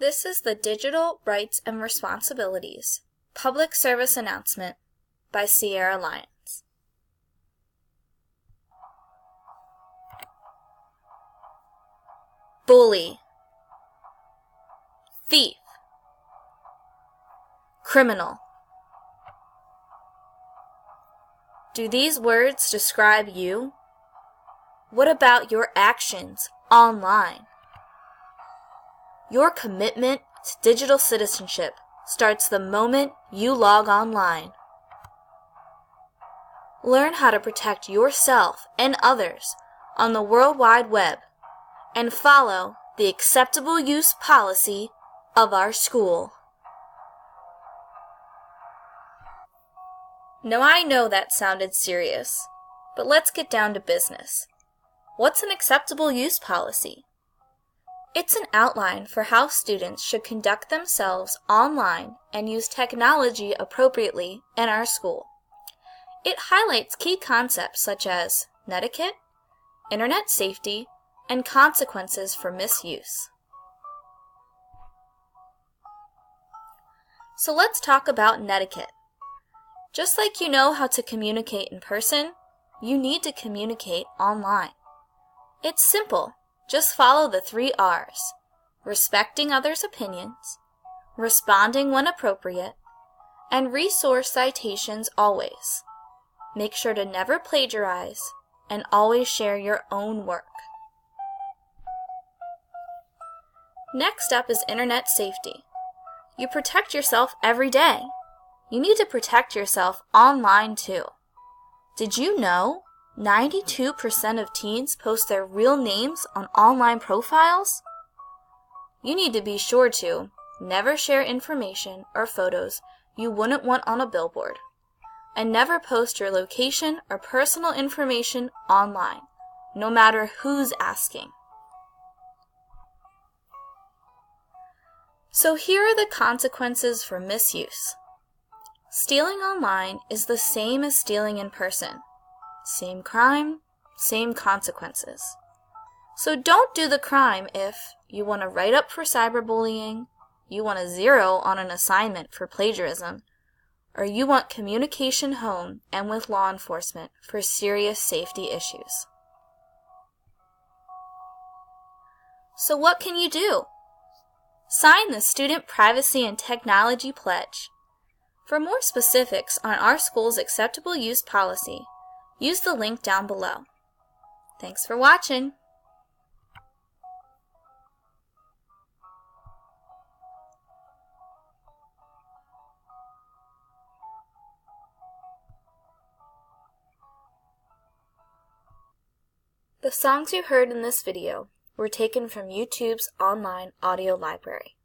This is the Digital Rights and Responsibilities Public Service Announcement by Sierra Lions. Bully, thief, criminal. Do these words describe you? What about your actions online? Your commitment to digital citizenship starts the moment you log online. Learn how to protect yourself and others on the World Wide Web and follow the acceptable use policy of our school. Now I know that sounded serious, but let's get down to business. What's an acceptable use policy? It's an outline for how students should conduct themselves online and use technology appropriately in our school. It highlights key concepts such as netiquette, internet safety, and consequences for misuse. So let's talk about netiquette. Just like you know how to communicate in person, you need to communicate online. It's simple. Just follow the 3 R's: respecting others' opinions, responding when appropriate, and resource citations always. Make sure to never plagiarize and always share your own work. Next up is internet safety. You protect yourself every day. You need to protect yourself online too. Did you know 92% of teens post their real names on online profiles? You need to be sure to never share information or photos you wouldn't want on a billboard, and never post your location or personal information online, no matter who's asking. So here are the consequences for misuse. Stealing online is the same as stealing in person. Same crime, same consequences. So don't do the crime if you want to write up for cyberbullying, you want a 0 on an assignment for plagiarism, or you want communication home and with law enforcement for serious safety issues. So what can you do? Sign the Student Privacy and Technology Pledge. For more specifics on our school's acceptable use policy, use the link down below. Thanks for watching. The songs you heard in this video were taken from YouTube's online audio library.